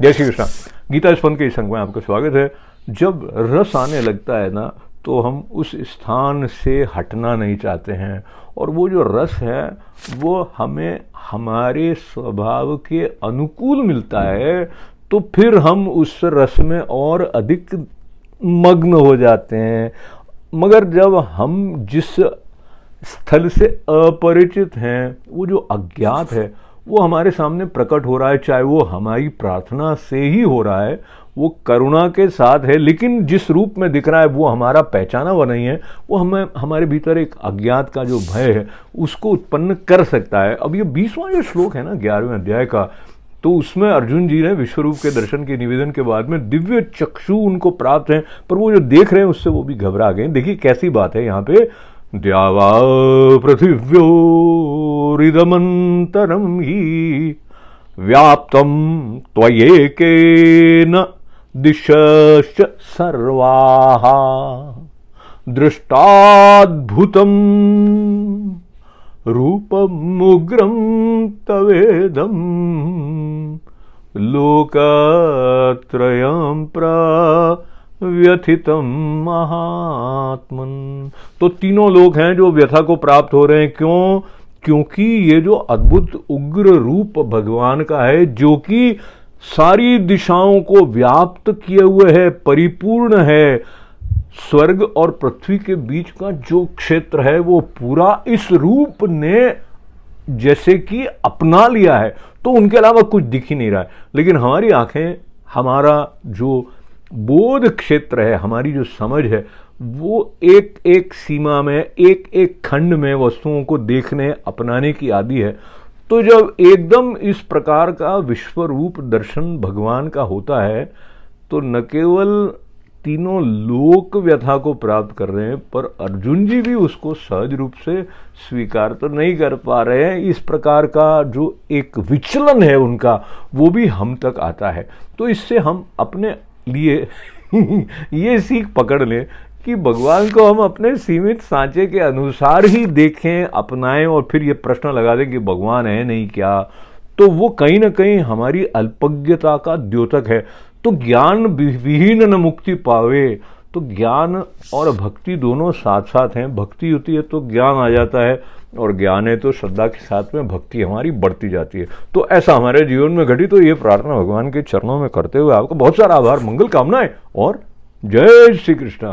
जय श्री कृष्ण। गीता स्पंद के इस अंक में आपका स्वागत है। जब रस आने लगता है ना तो हम उस स्थान से हटना नहीं चाहते हैं, और वो जो रस है वो हमें हमारे स्वभाव के अनुकूल मिलता है, तो फिर हम उस रस में और अधिक मग्न हो जाते हैं। मगर जब हम जिस स्थल से अपरिचित हैं, वो जो अज्ञात है वो हमारे सामने प्रकट हो रहा है, चाहे वो हमारी प्रार्थना से ही हो रहा है, वो करुणा के साथ है, लेकिन जिस रूप में दिख रहा है वो हमारा पहचाना हुआ नहीं है, वो हमें हमारे भीतर एक अज्ञात का जो भय है उसको उत्पन्न कर सकता है। अब ये 20वां जो श्लोक है ना 11वें अध्याय का, तो उसमें अर्जुन जी ने विश्वरूप के दर्शन के निवेदन के बाद में दिव्य चक्षु उनको प्राप्त हैं, पर वो जो देख रहे हैं उससे वो भी घबरा गए। देखिए कैसी बात है यहाँ पे, द्यावा पृथिव्योरिदमन्तरं हि व्याप्तं त्वयेकेन दिशश्च सर्वाः दृष्टाद्भुतं रूपमुग्रं तवेदं लोकत्रयं व्यथितम महात्मन। तो तीनों लोग हैं जो व्यथा को प्राप्त हो रहे हैं। क्यों? क्योंकि ये जो अद्भुत उग्र रूप भगवान का है, जो कि सारी दिशाओं को व्याप्त किए हुए है, परिपूर्ण है। स्वर्ग और पृथ्वी के बीच का जो क्षेत्र है वो पूरा इस रूप ने जैसे कि अपना लिया है, तो उनके अलावा कुछ दिख ही नहीं रहा है। लेकिन हमारी आंखें, हमारा जो बोध क्षेत्र है, हमारी जो समझ है, वो एक एक सीमा में, एक एक खंड में वस्तुओं को देखने अपनाने की आदि है। तो जब एकदम इस प्रकार का विश्व रूप दर्शन भगवान का होता है, तो न केवल तीनों लोक व्यथा को प्राप्त कर रहे हैं, पर अर्जुन जी भी उसको सहज रूप से स्वीकार तो नहीं कर पा रहे हैं। इस प्रकार का जो एक विचलन है उनका, वो भी हम तक आता है। तो इससे हम अपने लिए ये सीख पकड़ लें कि भगवान को हम अपने सीमित सांचे के अनुसार ही देखें, अपनाएं, और फिर ये प्रश्न लगा दें कि भगवान है नहीं क्या, तो वो कहीं ना कहीं हमारी अल्पज्ञता का द्योतक है। तो ज्ञान विहीन न मुक्ति पावे, तो ज्ञान और भक्ति दोनों साथ साथ हैं। भक्ति होती है तो ज्ञान आ जाता है, और ज्ञान है तो श्रद्धा के साथ में भक्ति हमारी बढ़ती जाती है। तो ऐसा हमारे जीवन में घटी। तो ये प्रार्थना भगवान के चरणों में करते हुए आपको बहुत सारा आभार, मंगल कामनाएं और जय श्री कृष्ण।